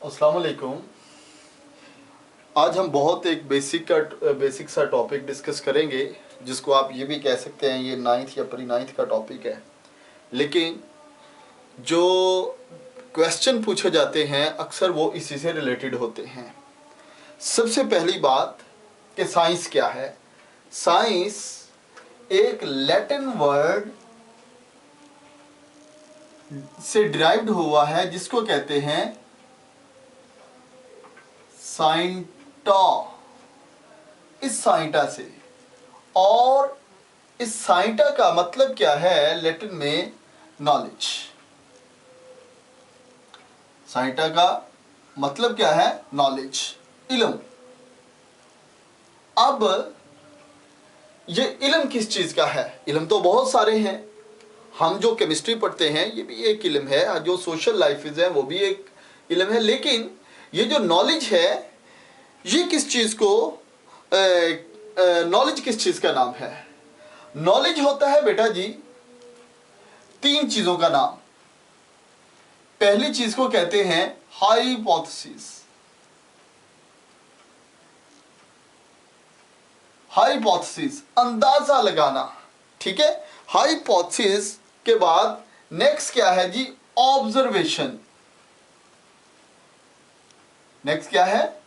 अस्सलाम वालेकुम। आज हम बहुत एक बेसिक सा टॉपिक डिस्कस करेंगे, जिसको आप ये भी कह सकते हैं ये 9th या प्री 9th का टॉपिक है। लेकिन जो क्वेश्चन पूछे जाते हैं अक्सर वो इसी से रिलेटेड होते हैं। सबसे पहली बात कि साइंस क्या है। साइंस एक लैटिन वर्ड से डिराइव्ड हुआ है जिसको कहते हैं साइंटा। इस साइंटा से, और इस साइंटा का मतलब क्या है लैटिन में? नॉलेज। साइंटा का मतलब क्या है? नॉलेज, इल्म। अब ये इल्म किस चीज का है? इल्म तो बहुत सारे हैं। हम जो केमिस्ट्री पढ़ते हैं ये भी एक इल्म है, जो सोशल लाइफ है वो भी एक इल्म है। लेकिन ये जो नॉलेज है ये किस चीज को, नॉलेज किस चीज का नाम है? नॉलेज होता है बेटा जी 3 चीजों का नाम। पहली चीज को कहते हैं हाइपोथेसिस। हाइपोथेसिस अंदाजा लगाना, ठीक है। हाइपोथेसिस के बाद नेक्स्ट क्या है जी? ऑब्जर्वेशन। नेक्स्ट क्या है?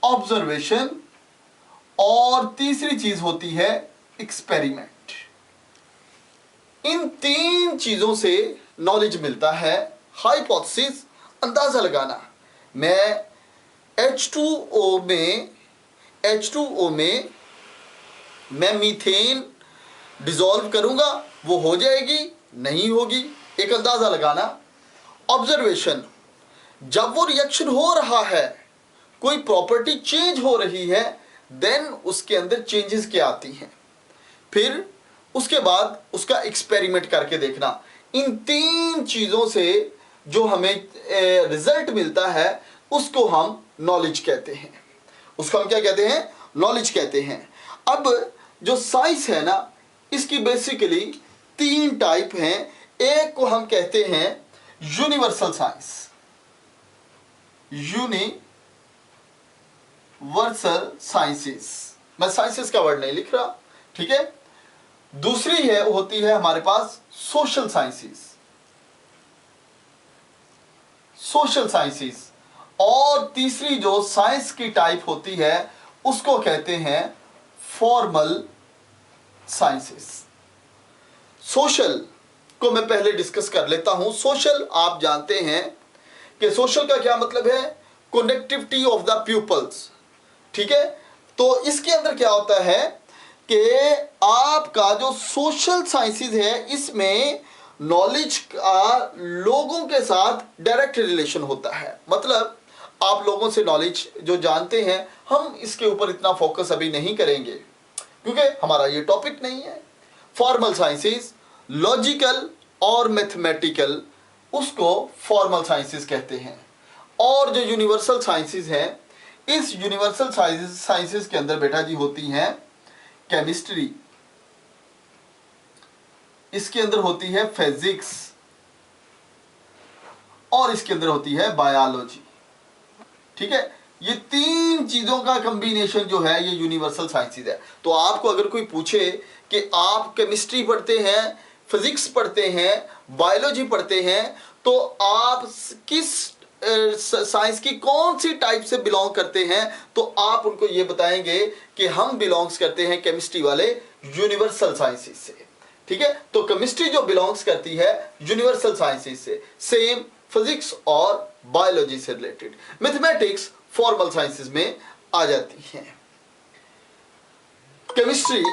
ऑब्जर्वेशन। और तीसरी चीज होती है एक्सपेरिमेंट। इन 3 चीजों से नॉलेज मिलता है। हाइपोथेसिस अंदाजा लगाना, मैं H2O में मैं मीथेन डिसॉल्व करूंगा, वो हो जाएगी नहीं होगी, एक अंदाजा लगाना। ऑब्जर्वेशन, जब वो रिएक्शन हो रहा है, कोई प्रॉपर्टी चेंज हो रही है, देन उसके अंदर चेंजेस क्या आती हैं। फिर उसके बाद उसका एक्सपेरिमेंट करके देखना। इन 3 चीजों से जो हमें रिजल्ट मिलता है उसको हम नॉलेज कहते हैं। उसको हम क्या कहते हैं? नॉलेज कहते हैं। अब जो साइंस है ना, इसकी बेसिकली 3 टाइप हैं। एक को हम कहते हैं यूनिवर्सल साइंस, यूनिवर्सल साइंसेस। मैं साइंसेस का वर्ड नहीं लिख रहा, ठीक है। दूसरी है होती है हमारे पास सोशल साइंसेस, सोशल साइंसेस। और तीसरी जो साइंस की टाइप होती है उसको कहते हैं फॉर्मल साइंसेस। सोशल को मैं पहले डिस्कस कर लेता हूं। सोशल आप जानते हैं कि सोशल का क्या मतलब है? कनेक्टिविटी ऑफ द पीपल्स, ठीक है। तो इसके अंदर क्या होता है कि आपका जो सोशल साइंसेस है इसमें नॉलेज का लोगों के साथ डायरेक्ट रिलेशन होता है। मतलब आप लोगों से नॉलेज जो जानते हैं, हम इसके ऊपर इतना फोकस अभी नहीं करेंगे क्योंकि हमारा ये टॉपिक नहीं है। फॉर्मल साइंसेस लॉजिकल और मैथमेटिकल, उसको फॉर्मल साइंसेस कहते हैं। और जो यूनिवर्सल साइंसेस हैं, इस यूनिवर्सल साइंसेस के अंदर बेटा जी होती हैं केमिस्ट्री, इसके अंदर होती है फिजिक्स, और इसके अंदर होती है बायोलॉजी, ठीक है। ये 3 चीजों का कॉम्बिनेशन जो है ये यूनिवर्सल साइंसेस है। तो आपको अगर कोई पूछे कि आप केमिस्ट्री पढ़ते हैं, फिजिक्स पढ़ते हैं, बायोलॉजी पढ़ते हैं, तो आप किस साइंस की कौन सी टाइप से बिलोंग करते हैं, तो आप उनको ये बताएंगे कि हम बिलोंग्स करते हैं केमिस्ट्री वाले यूनिवर्सल साइंसेस से, ठीक है। तो केमिस्ट्री जो बिलोंग्स करती है यूनिवर्सल साइंसेस से, सेम फिजिक्स और बायोलॉजी से रिलेटेड। मैथमेटिक्स फॉर्मल साइंसेस में आ जाती हैं। केमिस्ट्री,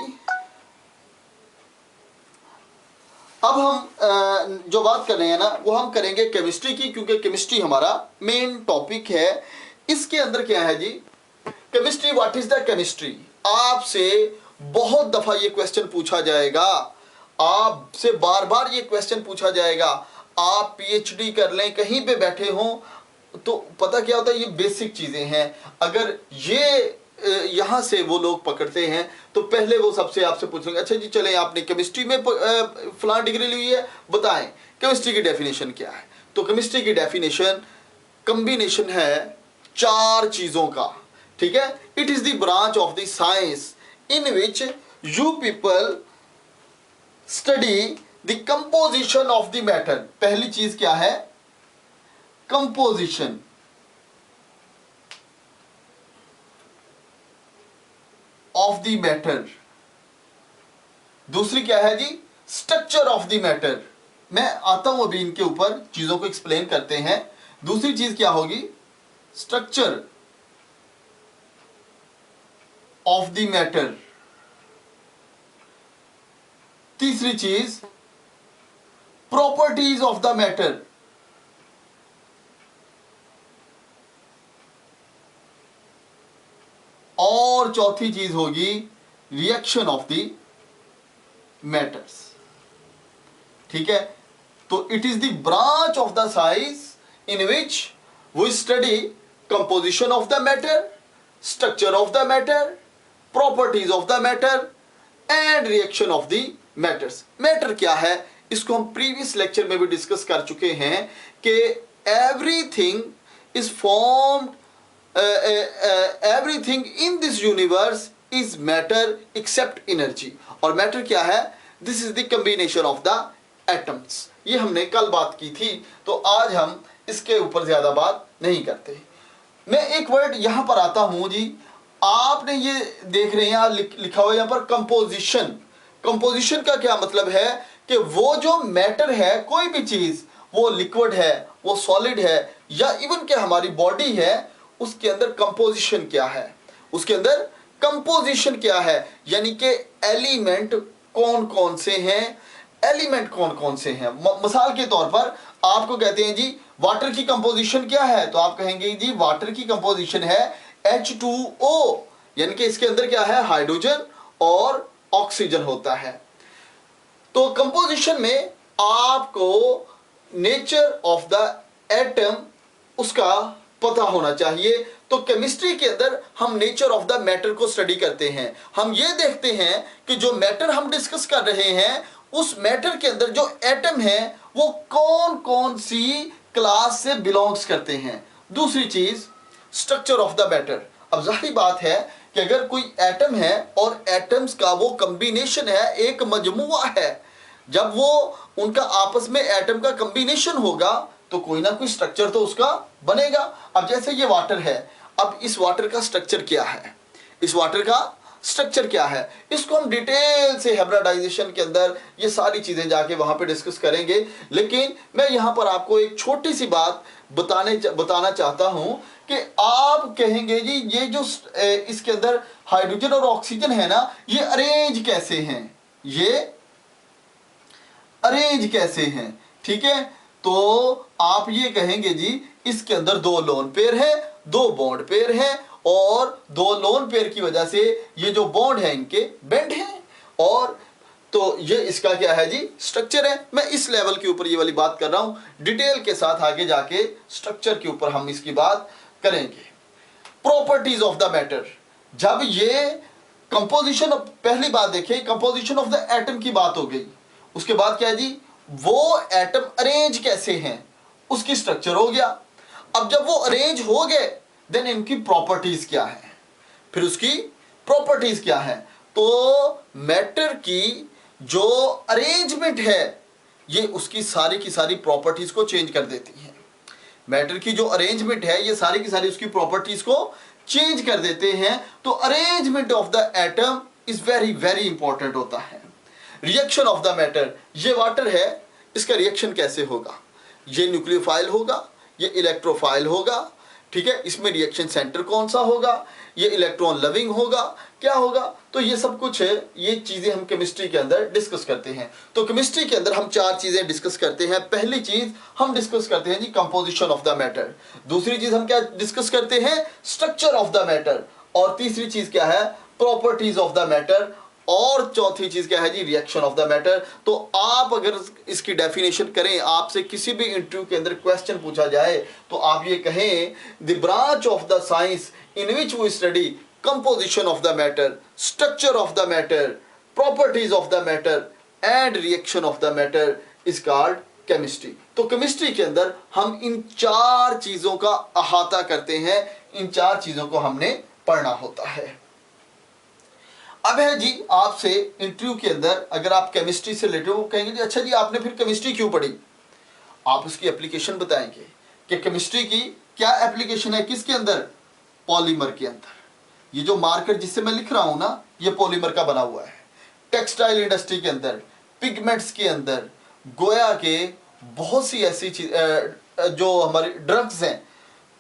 अब हम जो बात कर रहे हैं ना वो हम करेंगे केमिस्ट्री की, क्योंकि केमिस्ट्री हमारा मेन टॉपिक है। इसके अंदर क्या है जी? Chemistry, what is the chemistry? आपसे बहुत दफा ये क्वेश्चन पूछा जाएगा, आपसे बार बार ये क्वेश्चन पूछा जाएगा। आप पीएचडी कर लें, कहीं पे बैठे हों, तो पता क्या होता है, ये बेसिक चीजें हैं। अगर ये यहां से वो लोग पकड़ते हैं तो पहले वो सबसे आपसे पूछेंगे, अच्छा जी चलें आपने केमिस्ट्री में फलां डिग्री ली है, बताएं केमिस्ट्री की डेफिनेशन क्या है। तो केमिस्ट्री की डेफिनेशन कॉम्बिनेशन है चार चीजों का, ठीक है। It is the branch of the science in which you people study the composition of the matter. पहली चीज क्या है? Composition of the matter. दूसरी क्या है जी? Structure of the matter. मैं आता हूं अभी इनके ऊपर, चीजों को एक्सप्लेन करते हैं। दूसरी चीज क्या होगी? Structure of the matter. तीसरी चीज प्रॉपर्टीज ऑफ द मैटर। और चौथी चीज होगी रिएक्शन ऑफ द मैटर्स, ठीक है। तो it is the branch of the science in which we study composition of the matter, structure of the matter, properties of the matter and reaction of the matters. Matter क्या है? इसको हम previous lecture में भी discuss कर चुके हैं कि everything is formed, everything in this universe is matter except energy. और मैटर क्या है? This is the combination of the atoms. ये हमने कल बात की थी, तो आज हम इसके ऊपर ज्यादा बात नहीं करते। मैं एक वर्ड यहां पर आता हूं जी, आपने ये देख रहे हैं लिखा हुआ यहां पर कंपोजिशन। कंपोजिशन का क्या मतलब है कि वो जो मैटर है, कोई भी चीज, वो लिक्विड है, वो सॉलिड है, या इवन के हमारी बॉडी है, उसके अंदर कंपोजिशन क्या है, उसके अंदर कंपोजिशन क्या है, यानी कि एलिमेंट कौन कौन से हैं, एलिमेंट कौन कौन से हैं। मिसाल के तौर पर आपको कहते हैं जी वाटर की कंपोजिशन क्या है, तो आप कहेंगे जी वाटर की कंपोजिशन है H2O, यानी कि इसके अंदर क्या है? हाइड्रोजन और ऑक्सीजन होता है। तो कंपोजिशन में आपको नेचर ऑफ द एटम उसका पता होना चाहिए। तो केमिस्ट्री के अंदर हम नेचर ऑफ द मैटर को स्टडी करते हैं। हम ये देखते हैं कि जो मैटर हम डिस्कस कर रहे हैं, उस मैटर के अंदर जो एटम है वो कौन कौन सी क्लास से बिलोंग्स करते हैं। दूसरी चीज स्ट्रक्चर ऑफ द मैटर। अब जाहिर बात है कि अगर कोई एटम है और एटम्स का वो कॉम्बिनेशन है, एक मजमुआ है, जब वो उनका आपस में एटम का कॉम्बिनेशन होगा तो कोई ना कोई स्ट्रक्चर तो उसका बनेगा। अब जैसे ये वाटर है, अब इस वाटर का स्ट्रक्चर क्या है, इस वाटर का स्ट्रक्चर क्या है, इसको हम डिटेल से हाइब्रिडाइजेशन के अंदर ये सारी चीजें जाके वहां पे डिस्कस करेंगे। लेकिन मैं यहां पर आपको एक छोटी सी बात बताना चाहता हूं कि आप कहेंगे जी ये जो इसके अंदर हाइड्रोजन और ऑक्सीजन है ना, ये अरेंज कैसे हैं, ये अरेंज कैसे हैं, ठीक है। तो आप ये कहेंगे जी इसके अंदर दो लोन पेयर है, दो बॉन्ड पेयर है, और दो लोन पेयर की वजह से ये जो बॉन्ड है इनके बेंड हैं, और तो ये इसका क्या है जी? स्ट्रक्चर है। मैं इस लेवल के ऊपर ये वाली बात कर रहा हूं, डिटेल के साथ आगे जाके स्ट्रक्चर के ऊपर हम इसकी बात करेंगे। प्रॉपर्टीज ऑफ द मैटर, जब ये कंपोजिशन, पहली बात देखिए कंपोजिशन ऑफ द एटम की बात हो गई, उसके बाद क्या है जी? वो एटम अरेंज कैसे हैं, उसकी स्ट्रक्चर हो गया। अब जब वो अरेंज हो गए, देन इनकी प्रॉपर्टीज क्या है, फिर उसकी प्रॉपर्टीज क्या है। तो मैटर की जो अरेंजमेंट है, ये उसकी सारी की सारी प्रॉपर्टीज को चेंज कर देती है। मैटर की जो अरेंजमेंट है, ये सारी की सारी उसकी प्रॉपर्टीज को चेंज कर देते हैं। तो arrangement of the atom is very very important होता है। रिएक्शन ऑफ द मैटर, ये वाटर है, इसका रिएक्शन कैसे होगा? ये न्यूक्लियोफाइल होगा, ये इलेक्ट्रोफाइल होगा, ठीक है। इसमें रिएक्शन सेंटर कौन सा होगा, ये इलेक्ट्रॉन लविंग होगा, क्या होगा? तो ये सब कुछ है, ये चीजें हम केमिस्ट्री के अंदर डिस्कस करते हैं। तो केमिस्ट्री के अंदर हम चार चीजें डिस्कस करते हैं। पहली चीज हम डिस्कस करते हैं जी कंपोजिशन ऑफ द मैटर। दूसरी चीज हम क्या डिस्कस करते हैं? Structure of the matter. और तीसरी चीज क्या है? Properties of the matter. और चौथी चीज क्या है जी? Reaction of the matter. तो आप अगर इसकी डेफिनेशन करें, आपसे किसी भी इंटरव्यू के अंदर क्वेश्चन पूछा जाए, तो आप ये कहें the branch of the science in which we study composition of the matter, structure of the matter, properties of the matter and reaction of the matter is called chemistry. तो तो केमिस्ट्री के अंदर हम इन 4 चीजों का अहाता करते हैं, इन 4 चीजों को हमने पढ़ना होता है। अब है जी आपसे इंटरव्यू के अंदर अगर आप केमिस्ट्री से रिलेटेड वो कहेंगे जी अच्छा जी आपने फिर केमिस्ट्री क्यों पढ़ी, आप उसकी एप्लीकेशन बताएंगे कि केमिस्ट्री की क्या एप्लीकेशन है, किसके अंदर, पॉलीमर के अंदर। ये जो मार्कर जिससे मैं लिख रहा हूं ना ये पॉलीमर का बना हुआ है। टेक्सटाइल इंडस्ट्री के अंदर, पिगमेंट्स के अंदर, गोया के बहुत सी ऐसी चीज जो हमारे ड्रग्स हैं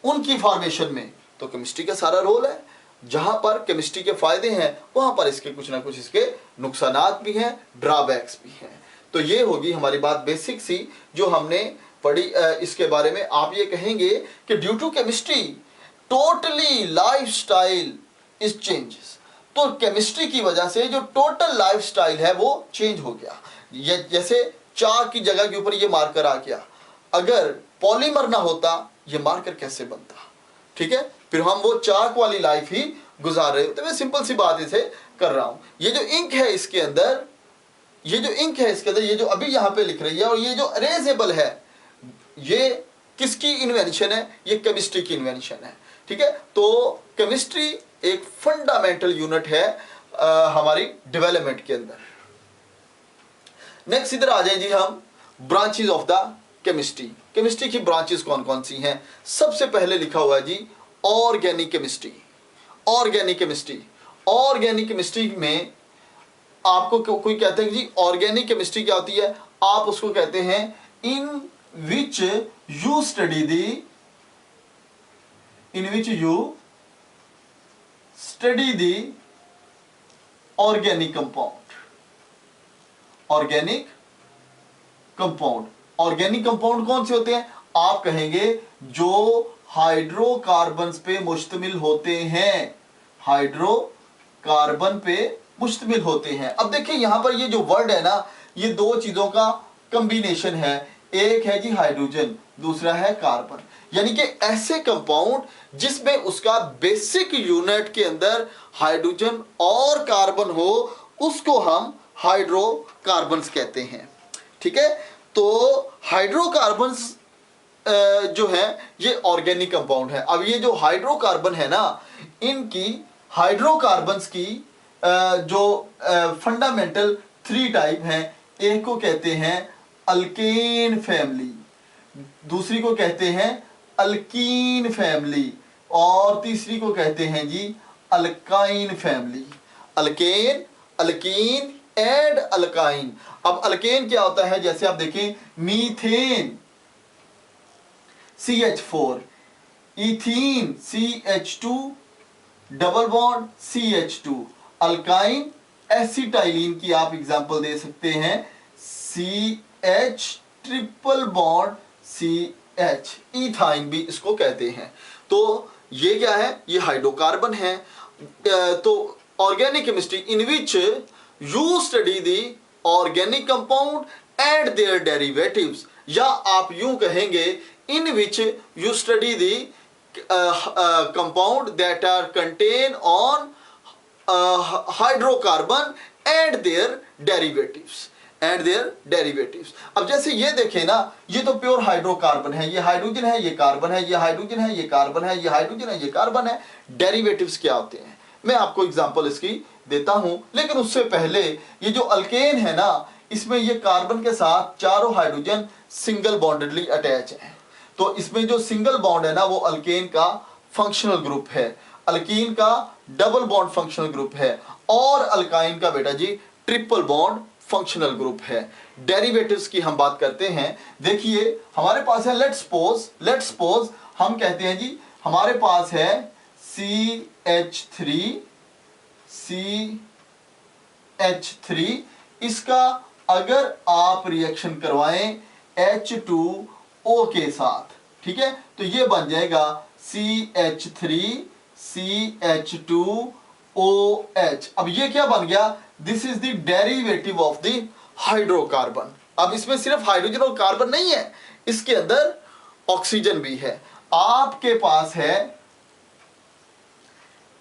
उनकी फॉर्मेशन में तो केमिस्ट्री का सारा रोल है। जहां पर केमिस्ट्री के फायदे हैं वहां पर इसके कुछ ना कुछ इसके नुकसानात भी हैं, ड्रॉबैक्स भी हैं। तो ये होगी हमारी बात बेसिक सी जो हमने पढ़ी। इसके बारे में आप ये कहेंगे कि due to chemistry totally lifestyle is changes. तो केमिस्ट्री की वजह से जो टोटल लाइफस्टाइल है वो चेंज हो गया। जैसे चाक की जगह के ऊपर ये मार्कर आ गया, अगर पॉलीमर ना होता ये मार्कर कैसे बनता, ठीक है। फिर हम वो चाक वाली लाइफ ही गुजार रहे होते। मैं सिंपल सी बात इसे कर रहा हूं। ये जो इंक है इसके अंदर, ये जो इंक है इसके अंदर, ये जो अभी यहां पे लिख रही है और ये जो इरेजेबल है ये किसकी इन्वेंशन है, ये केमिस्ट्री की इन्वेंशन है, ठीक है। तो केमिस्ट्री एक फंडामेंटल यूनिट है हमारी डेवलपमेंट के अंदर। नेक्स्ट इधर आ जाए जी हम branches of the chemistry. Chemistry की ब्रांचेस कौन कौन सी हैं। सबसे पहले लिखा हुआ है जी organic chemistry. Organic chemistry, organic chemistry में आपको कोई कहते हैं जी ऑर्गेनिक केमिस्ट्री क्या होती है, आप उसको कहते हैं in which you study the organic compound. Organic compound, organic compound कौन से होते हैं, आप कहेंगे जो हाइड्रोकार्बन्स पे मुश्तमिल होते हैं, हाइड्रोकार्बन पे मुश्तमिल होते हैं। अब देखिए यहां पर ये जो वर्ड है ना ये 2 चीजों का कॉम्बिनेशन है, एक है जी हाइड्रोजन, दूसरा है कार्बन। यानी कि ऐसे कंपाउंड जिसमें उसका बेसिक यूनिट के अंदर हाइड्रोजन और कार्बन हो उसको हम हाइड्रोकार्बन्स कहते हैं, ठीक है। तो हाइड्रोकार्बन्स जो है ये ऑर्गेनिक कंपाउंड है। अब ये जो हाइड्रोकार्बन है ना इनकी हाइड्रोकार्बन्स की जो फंडामेंटल 3 टाइप हैं। एक को कहते हैं अल्केन फैमिली, दूसरी को कहते हैं अल्कीन फैमिली और तीसरी को कहते हैं जी alkyne family. Alkane, alkene and alkyne. अब अल्केन क्या होता है, जैसे आप देखें methane CH4, ethene CH2 double bond CH2, alkyne acetylene की आप एग्जांपल दे सकते हैं CH triple bond CH, ethyne भी इसको कहते हैं। तो ये क्या है, ये हाइड्रोकार्बन है। तो organic chemistry in which you study the organic compound and their derivatives, या आप यूं कहेंगे in which you study the compound that are contain on hydrocarbon and their derivatives, and their derivatives. अब जैसे ये देखें ना ये तो प्योर हाइड्रोकार्बन है, ये हाइड्रोजन है, ये कार्बन है, ये हाइड्रोजन है, ये कार्बन है, ये हाइड्रोजन है, ये कार्बन है। डेरिवेटिव्स क्या होते हैं मैं आपको एग्जांपल इसकी देता हूं, लेकिन उससे पहले ये जो अल्केन है ना इसमें ये कार्बन के साथ चारों हाइड्रोजन सिंगल बॉन्डेडली अटैच है। तो इसमें जो सिंगल बॉन्ड है ना वो अल्केन का फंक्शनल ग्रुप है, अल्कीन का डबल बॉन्ड फंक्शनल ग्रुप है और अल्काइन का बेटा जी ट्रिपल बॉन्ड फंक्शनल ग्रुप है। डेरिवेटिव्स की हम बात करते हैं। देखिए हमारे पास है लेट्स सपोज हम कहते हैं जी हमारे पास है CH3, इसका अगर आप रिएक्शन करवाएं H2O के साथ, ठीक है, तो ये बन जाएगा CH3CH2OH। अब ये क्या बन गया, this is the derivative of the hydrocarbon. अब इसमें सिर्फ हाइड्रोजन और कार्बन नहीं है, इसके अंदर ऑक्सीजन भी है। आपके पास है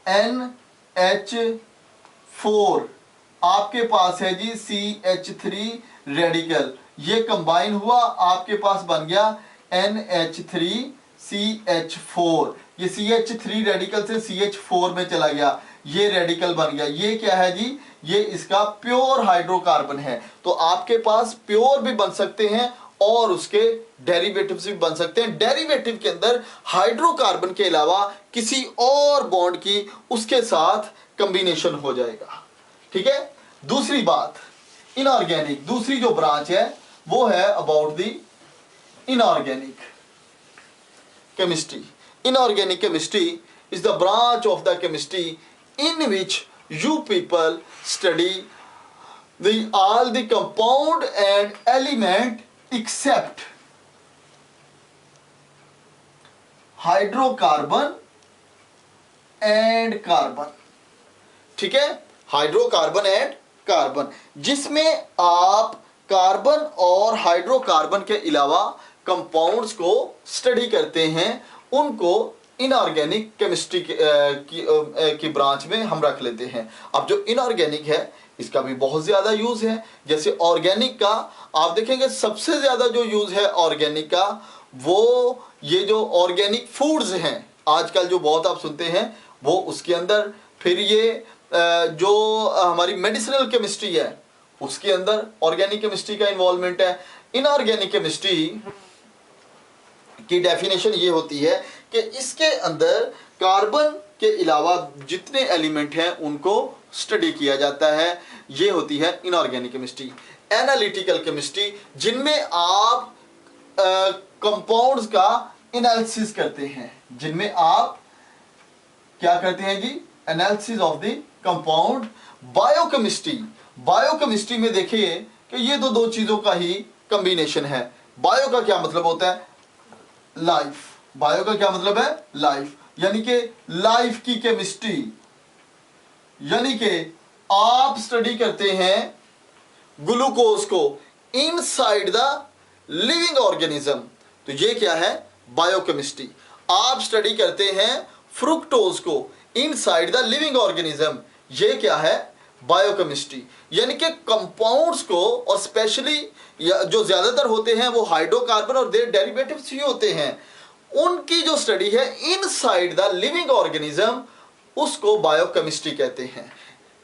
NH4, आपके पास है जी CH3 रेडिकल, ये कंबाइन हुआ, आपके पास बन गया NH3CH4। ये CH3 रेडिकल से CH4 में चला गया, ये रेडिकल बन गया। ये क्या है जी, ये इसका प्योर हाइड्रोकार्बन है। तो आपके पास प्योर भी बन सकते हैं और उसके डेरिवेटिव्स भी बन सकते हैं। डेरिवेटिव के अंदर हाइड्रोकार्बन के अलावा किसी और बॉन्ड की उसके साथ कॉम्बिनेशन हो जाएगा। ठीक है। दूसरी बात, इनऑर्गेनिक, दूसरी जो ब्रांच है वो है about the inorganic chemistry. Inorganic chemistry is the branch of the chemistry in which you people study all the compound and element except hydrocarbon and carbon. ठीक है, हाइड्रोकार्बन एंड कार्बन, जिसमें आप carbon और hydrocarbon के अलावा compounds को study करते हैं, उनको इनऑर्गेनिक केमिस्ट्री की ब्रांच में हम रख लेते हैं। अब जो इनऑर्गेनिक है इसका भी बहुत ज़्यादा यूज़ है। जैसे ऑर्गेनिक का आप देखेंगे सबसे ज़्यादा जो यूज़ है ऑर्गेनिक का, वो ये जो ऑर्गेनिक फूड्स हैं आजकल जो बहुत आप सुनते हैं वो उसके अंदर, फिर ये जो हमारी मेडिसिनल केमिस्ट्री है उसके अंदर ऑर्गेनिक केमिस्ट्री का इन्वॉल्वमेंट है। इनऑर्गेनिक केमिस्ट्री की डेफिनेशन ये होती है कि इसके अंदर कार्बन के अलावा जितने एलिमेंट हैं उनको स्टडी किया जाता है। ये होती है इनऑर्गेनिक केमिस्ट्री। एनालिटिकल केमिस्ट्री, जिनमें आप कंपाउंड्स का एनालिसिस करते हैं, जिनमें आप क्या करते हैं जी, analysis of the compound. Biochemistry, biochemistry में देखिए कि ये तो दो चीजों का ही कॉम्बिनेशन है। बायो का क्या मतलब होता है, लाइफ। बायो का क्या मतलब है, लाइफ, यानी कि लाइफ की केमिस्ट्री, यानी कि आप स्टडी करते हैं ग्लूकोज को इनसाइड द लिविंग ऑर्गेनिज्म, तो ये क्या है, बायोकेमिस्ट्री। आप स्टडी करते हैं फ्रुक्टोज को इनसाइड द लिविंग ऑर्गेनिज्म, ये क्या है, बायोकेमिस्ट्री। यानी कि कंपाउंड्स को, और स्पेशली जो ज्यादातर होते हैं वो हाइड्रोकार्बन और देयर डेरिवेटिव्स ही होते हैं, उनकी जो स्टडी है इनसाइड द लिविंग ऑर्गेनिज्म, उसको बायोकेमिस्ट्री कहते हैं।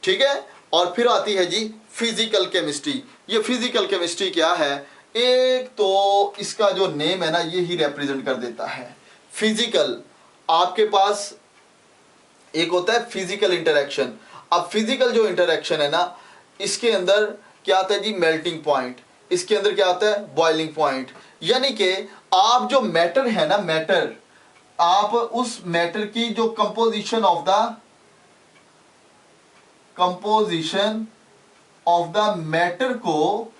ठीक है। और फिर आती है जी फिजिकल केमिस्ट्री। ये फिजिकल केमिस्ट्री क्या है, एक तो इसका जो नेम है ना ये ही रिप्रेजेंट कर देता है। फिजिकल, आपके पास एक होता है फिजिकल इंटरेक्शन। अब फिजिकल जो इंटरेक्शन है ना, इसके अंदर क्या आता है जी, मेल्टिंग पॉइंट, इसके अंदर क्या आता है, बॉइलिंग पॉइंट। यानी कि आप जो मैटर है ना, मैटर, आप उस मैटर की जो कंपोजिशन ऑफ द मैटर को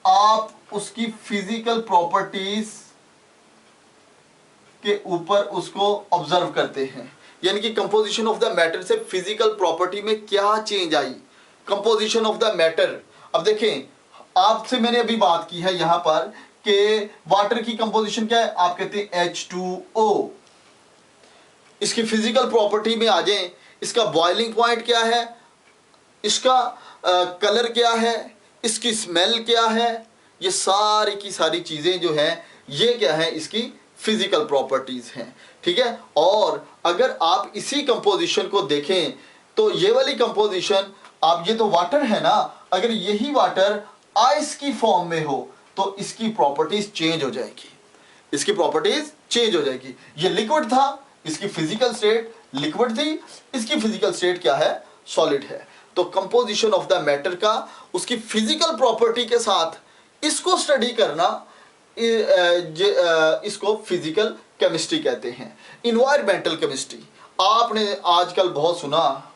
आप उसकी फिजिकल प्रॉपर्टीज के ऊपर उसको ऑब्जर्व करते हैं। यानी कि कंपोजिशन ऑफ द मैटर से फिजिकल प्रॉपर्टी में क्या change I, composition of the matter. अब देखें, आपसे मैंने अभी बात की है यहां पर कि वाटर की कंपोजिशन क्या है, आप कहते हैं H2O। इसकी फिजिकल प्रॉपर्टी में आ जाएं, इसका बॉइलिंग पॉइंट क्या है, इसका कलर क्या है, इसकी स्मेल क्या है, ये सारी की सारी चीजें जो हैं ये क्या है, इसकी फिजिकल प्रॉपर्टीज हैं। ठीक है। और अगर आप इसी कंपोजिशन को देखें तो ये वाली कंपोजिशन, आप ये तो वाटर है ना, अगर यही वाटर आइस की फॉर्म में हो तो इसकी प्रॉपर्टीज चेंज हो जाएगी, इसकी प्रॉपर्टीज चेंज हो जाएगी। ये लिक्विड था, इसकी फिजिकल स्टेट लिक्विड थी, इसकी फिजिकल स्टेट क्या है, सॉलिड है। तो कंपोजिशन ऑफ द मैटर का उसकी फिजिकल प्रॉपर्टी के साथ इसको स्टडी करना, इसको फिजिकल केमिस्ट्री कहते हैं। इन्वायरमेंटल केमिस्ट्री, आपने आजकल बहुत सुना,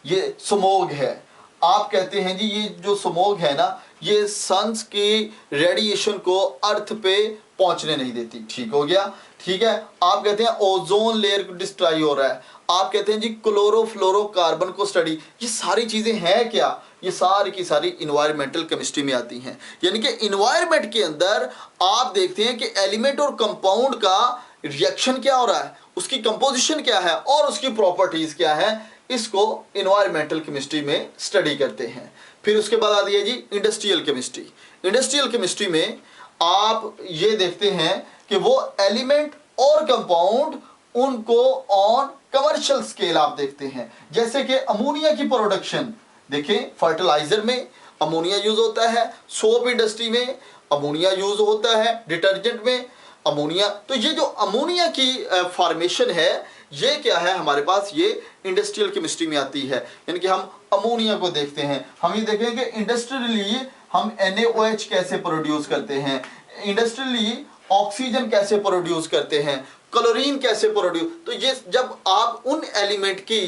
ये स्मोग है। आप कहते हैं जी ये जो स्मोग है ना, ये सन्स की रेडिएशन को अर्थ पे पहुंचने नहीं देती। ठीक हो गया। ठीक है। आप कहते हैं ओजोन लेयर को डिस्ट्रॉय हो रहा है। आप कहते हैं जी क्लोरोफ्लोरोकार्बन को स्टडी, ये सारी चीजें हैं क्या, ये सारी की सारी इन्वायरमेंटल केमिस्ट्री में आती हैं। यानी कि इन्वायरमेंट के अंदर आप देखते हैं कि एलिमेंट और कंपाउंड का रिएक्शन क्या हो रहा है, उसकी कंपोजिशन क्या है और उसकी प्रॉपर्टीज क्या है, इसको इन्वायरमेंटल केमिस्ट्री में स्टडी करते हैं। फिर उसके बाद आती है जी इंडस्ट्रियल केमिस्ट्री। इंडस्ट्रियल केमिस्ट्री में आप ये देखते हैं कि वो एलिमेंट और कंपाउंड उनको ऑन कमर्शियल स्केल आप देखते हैं। जैसे कि अमोनिया की प्रोडक्शन, देखें फर्टिलाइजर में अमोनिया यूज होता है, सोप इंडस्ट्री में अमोनिया यूज होता है, डिटर्जेंट में अमोनिया। तो ये जो अमोनिया की फॉर्मेशन है ये क्या है हमारे पास, ये इंडस्ट्रियल केमिस्ट्री में आती है। यानी कि हम अमोनिया को देखते हैं, हम ये देखेंगे इंडस्ट्रियली हम NaOH कैसे प्रोड्यूस करते हैं, इंडस्ट्रियली ऑक्सीजन कैसे प्रोड्यूस करते हैं, क्लोरीन कैसे प्रोड्यूस। तो ये जब आप उन एलिमेंट की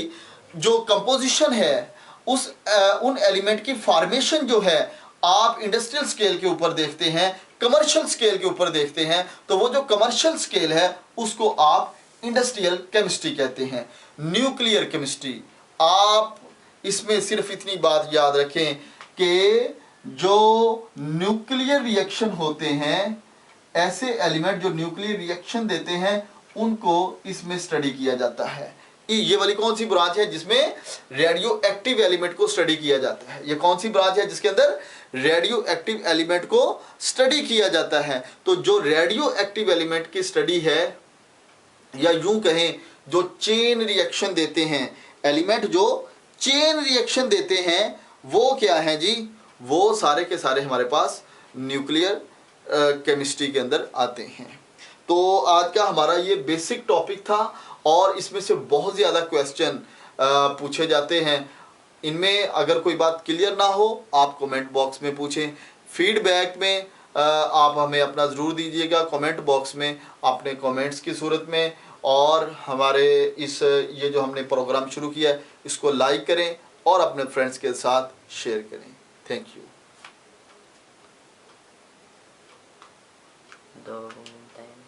जो कंपोजिशन है उन एलिमेंट की फॉर्मेशन जो है आप इंडस्ट्रियल स्केल के ऊपर देखते हैं, कमर्शियल स्केल के ऊपर देखते हैं, तो वो जो कमर्शियल स्केल है उसको आप इंडस्ट्रियल केमिस्ट्री कहते हैं। न्यूक्लियर केमिस्ट्री, आप इसमें सिर्फ इतनी बात याद रखें कि जो न्यूक्लियर रिएक्शन होते हैं, ऐसे एलिमेंट जो न्यूक्लियर रिएक्शन देते हैं उनको इसमें स्टडी किया जाता है। ये वाली कौन सी ब्रांच है जिसमें रेडियो एक्टिव एलिमेंट को स्टडी किया जाता है? ये कौन सी ब्रांच है जिसके अंदर रेडियो एक्टिव एलिमेंट को स्टडी किया जाता है? तो जो रेडियो एक्टिव एलिमेंट की स्टडी है, या यूं कहें जो चेन रिएक्शन देते हैं, एलिमेंट जो चेन रिएक्शन देते हैं, वो क्या है जी? वो सारे के सारे हमारे पास न्यूक्लियर केमिस्ट्री के अंदर आते हैं। तो आज का हमारा ये बेसिक टॉपिक था और इसमें से बहुत ज़्यादा क्वेश्चन पूछे जाते हैं। इनमें अगर कोई बात क्लियर ना हो आप कमेंट बॉक्स में पूछें। फीडबैक में आप हमें अपना ज़रूर दीजिएगा कमेंट बॉक्स में, अपने कमेंट्स की सूरत में। और हमारे ये जो हमने प्रोग्राम शुरू किया है इसको लाइक करें और अपने फ्रेंड्स के साथ शेयर करें। Thank you. दो टाइम